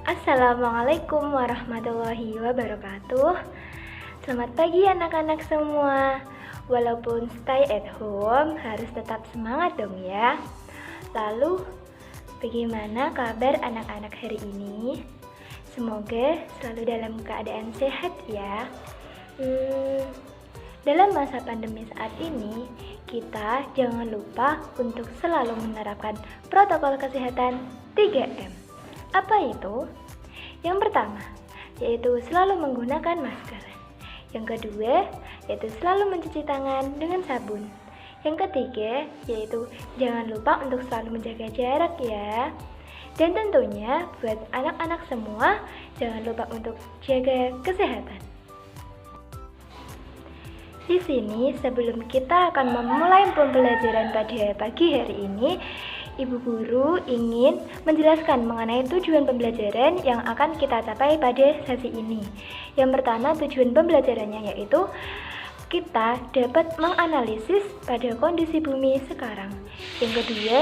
Assalamualaikum warahmatullahi wabarakatuh. Selamat pagi anak-anak semua. Walaupun stay at home, harus tetap semangat dong ya. Lalu, bagaimana kabar anak-anak hari ini? Semoga selalu dalam keadaan sehat ya. Dalam masa pandemi saat ini, kita jangan lupa untuk selalu menerapkan protokol kesehatan 3M. Apa itu? Yang pertama, yaitu selalu menggunakan masker. Yang kedua, yaitu selalu mencuci tangan dengan sabun. Yang ketiga, yaitu jangan lupa untuk selalu menjaga jarak ya. Dan tentunya buat anak-anak semua, jangan lupa untuk jaga kesehatan. Di sini, sebelum kita akan memulai pembelajaran pada pagi hari ini, Ibu Guru ingin menjelaskan mengenai tujuan pembelajaran yang akan kita capai pada sesi ini. Yang pertama, tujuan pembelajarannya yaitu kita dapat menganalisis pada kondisi bumi sekarang. Yang kedua,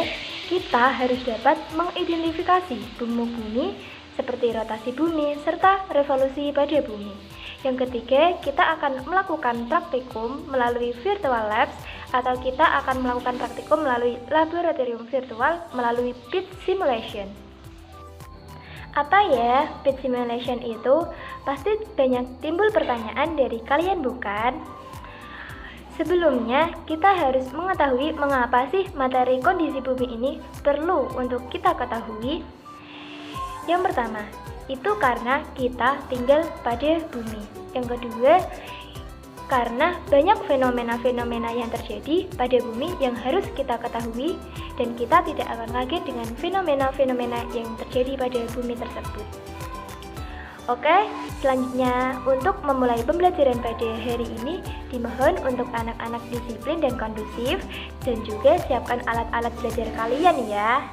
kita harus dapat mengidentifikasi bumi seperti rotasi bumi serta revolusi pada bumi. Yang ketiga, kita akan melakukan praktikum melalui virtual labs atau kita akan melakukan praktikum melalui laboratorium virtual melalui pit simulation. Apa ya pit simulation itu? Pasti banyak timbul pertanyaan dari kalian bukan? Sebelumnya, kita harus mengetahui mengapa sih materi kondisi bumi ini perlu untuk kita ketahui. Yang pertama, itu karena kita tinggal pada bumi. Yang kedua, karena banyak fenomena-fenomena yang terjadi pada bumi yang harus kita ketahui dan kita tidak akan kaget dengan fenomena-fenomena yang terjadi pada bumi tersebut. Oke, selanjutnya untuk memulai pembelajaran pada hari ini dimohon untuk anak-anak disiplin dan kondusif dan juga siapkan alat-alat belajar kalian ya.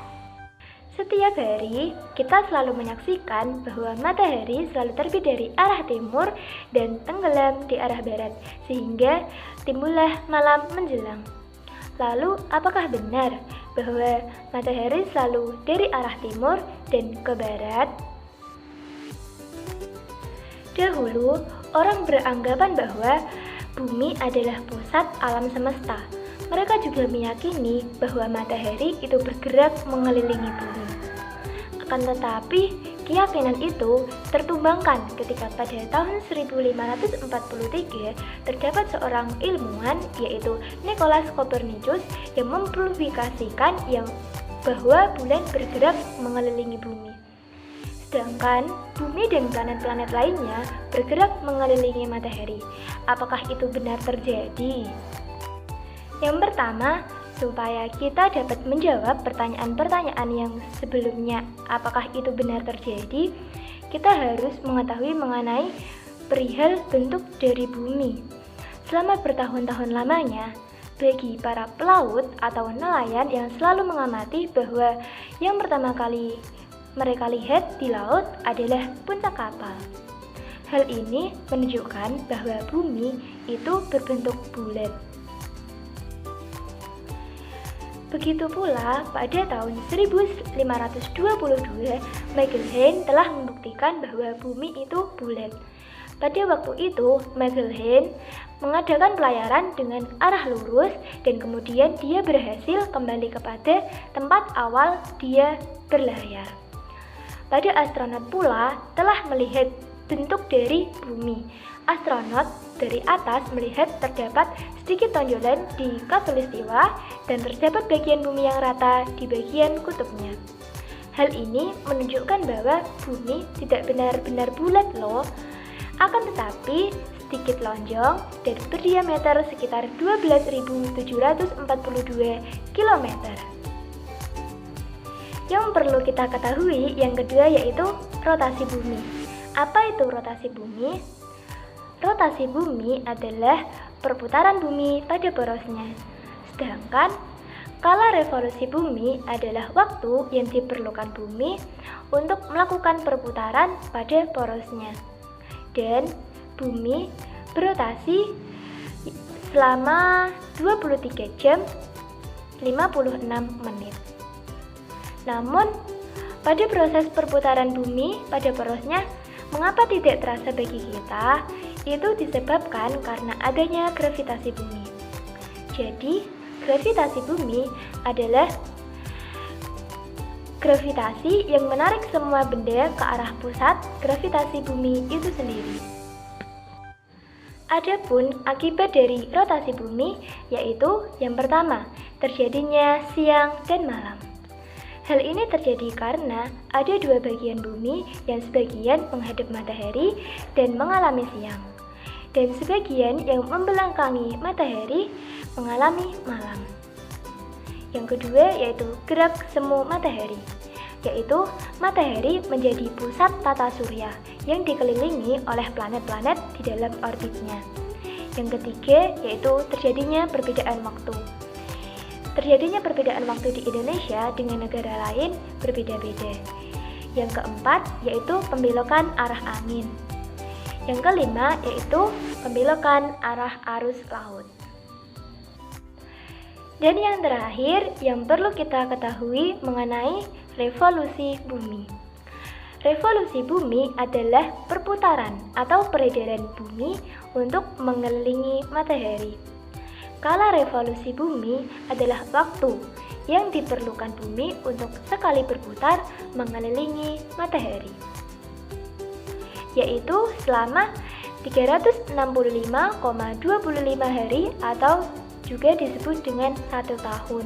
Setiap hari, kita selalu menyaksikan bahwa matahari selalu terbit dari arah timur dan tenggelam di arah barat, sehingga timbullah malam menjelang. Lalu, apakah benar bahwa matahari selalu dari arah timur dan ke barat? Dahulu, orang beranggapan bahwa bumi adalah pusat alam semesta. Mereka juga meyakini bahwa matahari itu bergerak mengelilingi bumi. Akan tetapi, keyakinan itu tertumbangkan ketika pada tahun 1543 terdapat seorang ilmuwan yaitu Nicolaus Copernicus yang mempublikasikan bahwa bulan bergerak mengelilingi bumi. Sedangkan bumi dan planet-planet lainnya bergerak mengelilingi matahari. Apakah itu benar terjadi? Yang pertama, supaya kita dapat menjawab pertanyaan-pertanyaan yang sebelumnya apakah itu benar terjadi, kita harus mengetahui mengenai perihal bentuk dari bumi. Selama bertahun-tahun lamanya, bagi para pelaut atau nelayan yang selalu mengamati bahwa yang pertama kali mereka lihat di laut adalah puncak kapal. Hal ini menunjukkan bahwa bumi itu berbentuk bulat. Begitu pula pada tahun 1522, Michael Hahn telah membuktikan bahwa bumi itu bulat. Pada waktu itu, Michael Hahn mengadakan pelayaran dengan arah lurus dan kemudian dia berhasil kembali kepada tempat awal dia berlayar. Pada astronot pula telah melihat bentuk dari bumi. Astronot dari atas melihat terdapat sedikit tonjolan di khatulistiwa dan terdapat bagian bumi yang rata di bagian kutubnya. Hal ini menunjukkan bahwa bumi tidak benar-benar bulat loh, akan tetapi sedikit lonjong dan berdiameter sekitar 12.742 km. Yang perlu kita ketahui yang kedua yaitu rotasi bumi. Apa itu rotasi bumi? Rotasi bumi adalah perputaran bumi pada porosnya. Sedangkan skala revolusi bumi adalah waktu yang diperlukan bumi untuk melakukan perputaran pada porosnya. Dan bumi berotasi selama 23 jam 56 menit. Namun, Pada proses perputaran bumi pada porosnya, mengapa tidak terasa bagi kita? Itu disebabkan karena adanya gravitasi bumi. Jadi, gravitasi bumi adalah gravitasi yang menarik semua benda ke arah pusat gravitasi bumi itu sendiri. Adapun akibat dari rotasi bumi yaitu yang pertama, terjadinya siang dan malam. Hal ini terjadi karena ada dua bagian bumi yang sebagian menghadap matahari dan mengalami siang, dan sebagian yang membelakangi matahari mengalami malam. Yang kedua yaitu gerak semu matahari, yaitu matahari menjadi pusat tata surya yang dikelilingi oleh planet-planet di dalam orbitnya. Yang ketiga yaitu terjadinya perbedaan waktu. Terjadinya perbedaan waktu di Indonesia dengan negara lain berbeda-beda. Yang keempat yaitu pembelokan arah angin. Yang kelima yaitu pembelokan arah arus laut. Dan yang terakhir yang perlu kita ketahui mengenai revolusi bumi. Revolusi bumi adalah perputaran atau peredaran bumi untuk mengelilingi matahari. Kala revolusi bumi adalah waktu yang diperlukan bumi untuk sekali berputar mengelilingi matahari, yaitu selama 365,25 hari atau juga disebut dengan 1 tahun.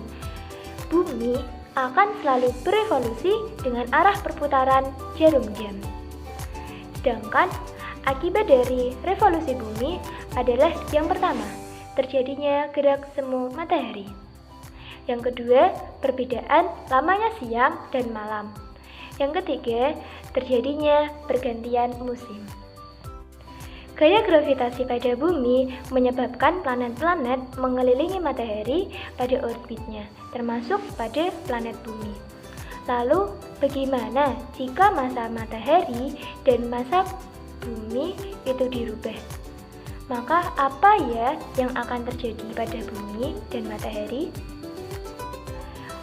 Bumi akan selalu berevolusi dengan arah perputaran jarum jam. Sedangkan akibat dari revolusi bumi adalah yang pertama, terjadinya gerak semu matahari. Yang kedua, perbedaan lamanya siang dan malam. Yang ketiga, terjadinya pergantian musim. Gaya gravitasi pada bumi menyebabkan planet-planet mengelilingi matahari pada orbitnya, termasuk pada planet bumi. Lalu, bagaimana jika masa matahari dan masa bumi itu dirubah? Maka apa ya yang akan terjadi pada bumi dan matahari?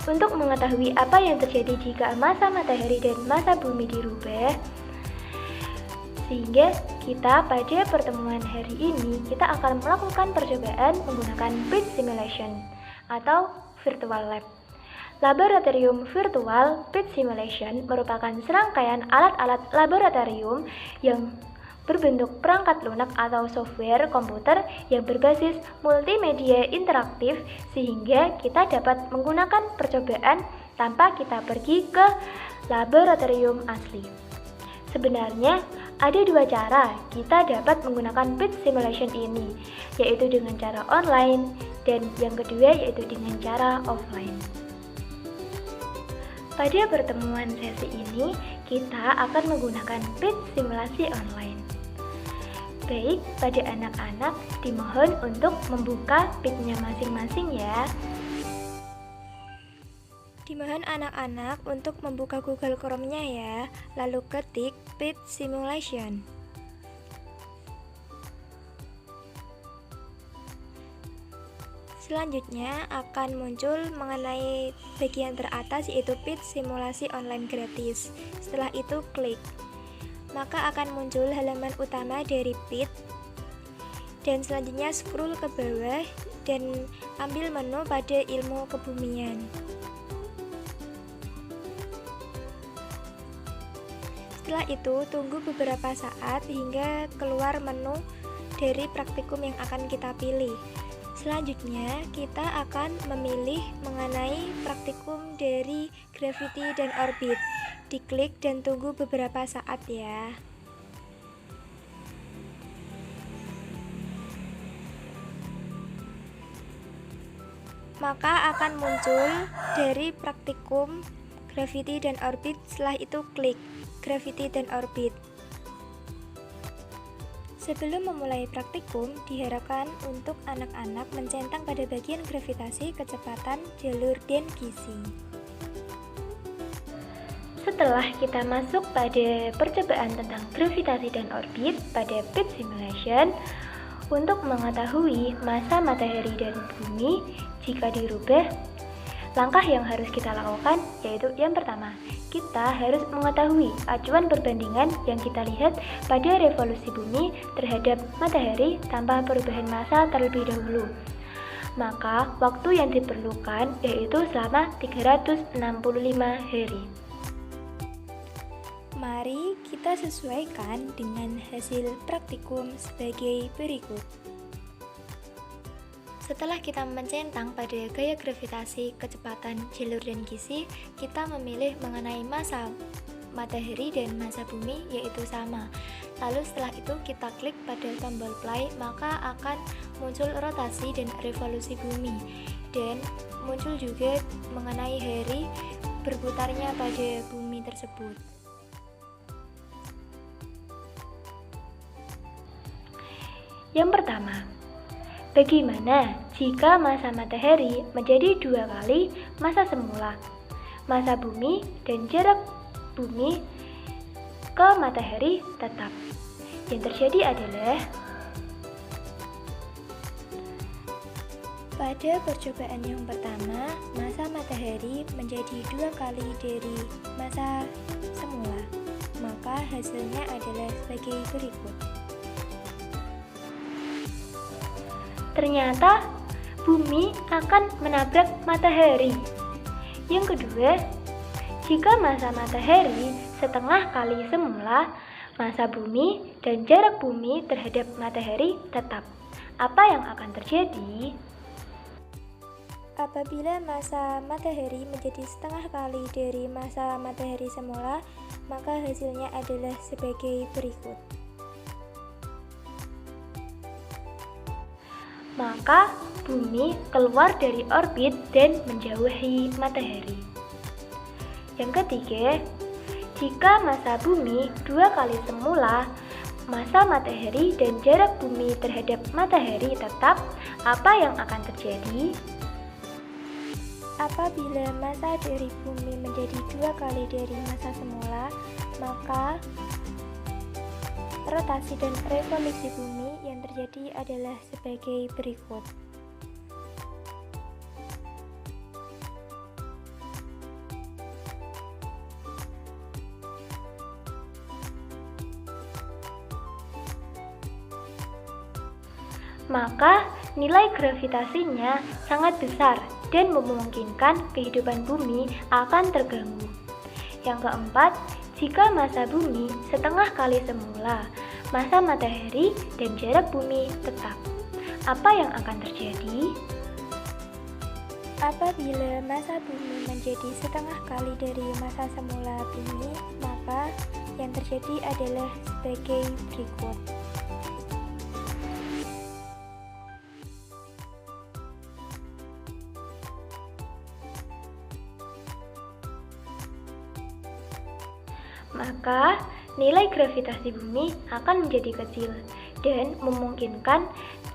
Untuk mengetahui apa yang terjadi jika masa matahari dan masa bumi dirubah, sehingga kita pada pertemuan hari ini kita akan melakukan percobaan menggunakan PIT simulation atau virtual lab. Laboratorium virtual PIT simulation merupakan serangkaian alat-alat laboratorium yang berbentuk perangkat lunak atau software komputer yang berbasis multimedia interaktif sehingga kita dapat menggunakan percobaan tanpa kita pergi ke laboratorium asli. Sebenarnya ada dua cara kita dapat menggunakan PIT simulation ini, yaitu dengan cara online dan yang kedua yaitu dengan cara offline. Pada pertemuan sesi ini, kita akan menggunakan PIT simulasi online. Baik, pada anak-anak dimohon untuk membuka PIT-nya masing-masing ya. Dimohon anak-anak untuk membuka Google Chrome-nya ya, lalu ketik PIT simulation. Selanjutnya akan muncul mengenai bagian teratas yaitu PIT simulasi online gratis. Setelah itu klik. Maka akan muncul halaman utama dari PIT. Dan selanjutnya scroll ke bawah dan ambil menu pada ilmu kebumian. Setelah itu tunggu beberapa saat hingga keluar menu dari praktikum yang akan kita pilih. Selanjutnya kita akan memilih mengenai praktikum dari gravity dan orbit. Diklik dan tunggu beberapa saat ya. Maka akan muncul dari praktikum gravity dan orbit, setelah itu klik gravity dan orbit. Sebelum memulai praktikum, diharapkan untuk anak-anak mencentang pada bagian gravitasi, kecepatan, jalur, dan gizi. Setelah kita masuk pada percobaan tentang gravitasi dan orbit pada PIT simulation, untuk mengetahui masa matahari dan bumi jika dirubah, Langkah yang harus kita lakukan yaitu yang pertama, kita harus mengetahui acuan perbandingan yang kita lihat pada revolusi bumi terhadap matahari tanpa perubahan massa terlebih dahulu. Maka waktu yang diperlukan yaitu selama 365 hari. Mari kita sesuaikan dengan hasil praktikum sebagai berikut. Setelah kita mencentang pada gaya gravitasi, kecepatan, jalur, dan gizi, kita memilih mengenai massa matahari dan massa bumi yaitu sama. Lalu setelah itu kita klik pada tombol play, maka akan muncul rotasi dan revolusi bumi. Dan muncul juga mengenai hari berputarnya pada bumi tersebut. Yang pertama, bagaimana jika massa matahari menjadi 2 kali massa semula, massa bumi dan jarak bumi ke matahari tetap? Yang terjadi adalah pada percobaan yang pertama, massa matahari menjadi 2 kali dari massa semula, maka hasilnya adalah sebagai berikut. Ternyata bumi akan menabrak matahari. Yang kedua, jika massa matahari setengah kali semula, massa bumi dan jarak bumi terhadap matahari tetap. Apa yang akan terjadi? Apabila massa matahari menjadi setengah kali dari massa matahari semula, maka hasilnya adalah sebagai berikut. Maka bumi keluar dari orbit dan menjauhi matahari. Yang ketiga, jika massa bumi 2 kali semula, massa matahari dan jarak bumi terhadap matahari tetap, apa yang akan terjadi? Apabila massa dari bumi menjadi 2 kali dari massa semula, maka rotasi dan revolusi bumi yang terjadi adalah sebagai berikut. Maka nilai gravitasinya sangat besar dan memungkinkan kehidupan bumi akan terganggu. Yang keempat, jika massa bumi setengah kali semula, massa matahari dan jarak bumi tetap, apa yang akan terjadi? Apabila massa bumi menjadi setengah kali dari massa semula bumi, maka yang terjadi adalah sebagai berikut. Maka nilai gravitasi bumi akan menjadi kecil dan memungkinkan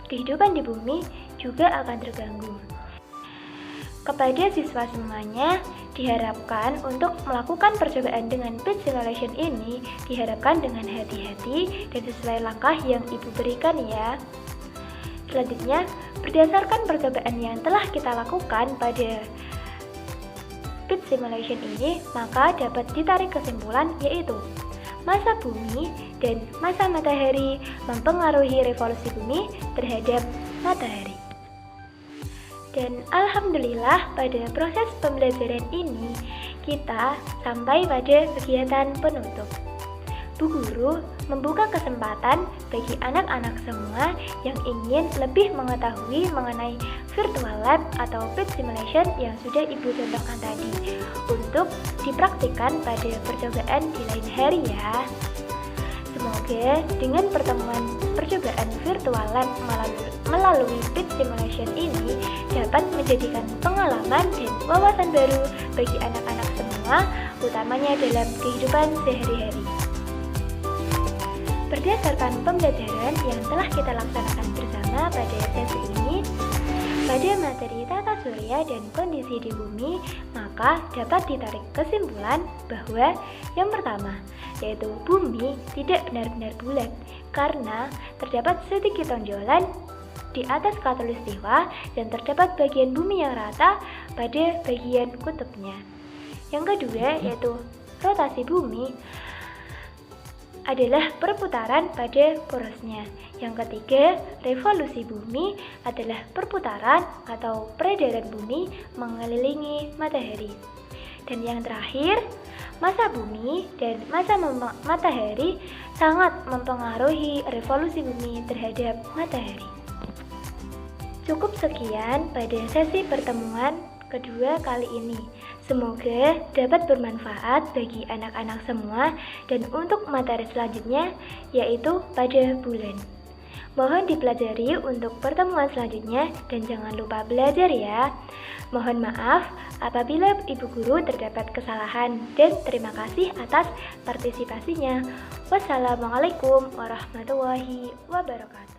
kehidupan di bumi juga akan terganggu. Kepada siswa semuanya, diharapkan untuk melakukan percobaan dengan pitch simulation ini diharapkan dengan hati-hati dan sesuai langkah yang Ibu berikan ya. Selanjutnya, berdasarkan percobaan yang telah kita lakukan pada pitch simulation ini, maka dapat ditarik kesimpulan yaitu massa bumi dan massa matahari mempengaruhi revolusi bumi terhadap matahari. Dan alhamdulillah pada proses pembelajaran ini kita sampai pada kegiatan penutup. Bu Guru membuka kesempatan bagi anak-anak semua yang ingin lebih mengetahui mengenai virtual lab atau pitch simulation yang sudah Ibu contohkan tadi untuk dipraktikkan pada percobaan di lain hari ya. Semoga dengan pertemuan percobaan virtual lab melalui pitch simulation ini dapat menjadikan pengalaman dan wawasan baru bagi anak-anak semua, utamanya dalam kehidupan sehari-hari. Berdasarkan pembelajaran yang telah kita laksanakan bersama pada sesi ini, pada materi tata surya dan kondisi di bumi, maka dapat ditarik kesimpulan bahwa yang pertama, yaitu bumi tidak benar-benar bulat karena terdapat sedikit tonjolan di atas khatulistiwa dan terdapat bagian bumi yang rata pada bagian kutubnya. Yang kedua yaitu rotasi bumi adalah perputaran pada porosnya. Yang ketiga, revolusi bumi adalah perputaran atau peredaran bumi mengelilingi matahari. Dan yang terakhir, masa bumi dan masa matahari sangat mempengaruhi revolusi bumi terhadap matahari. Cukup sekian pada sesi pertemuan kedua kali ini. Semoga dapat bermanfaat bagi anak-anak semua dan untuk materi selanjutnya yaitu pada bulan. Mohon dipelajari untuk pertemuan selanjutnya dan jangan lupa belajar ya. Mohon maaf apabila Ibu Guru terdapat kesalahan dan terima kasih atas partisipasinya. Wassalamualaikum warahmatullahi wabarakatuh.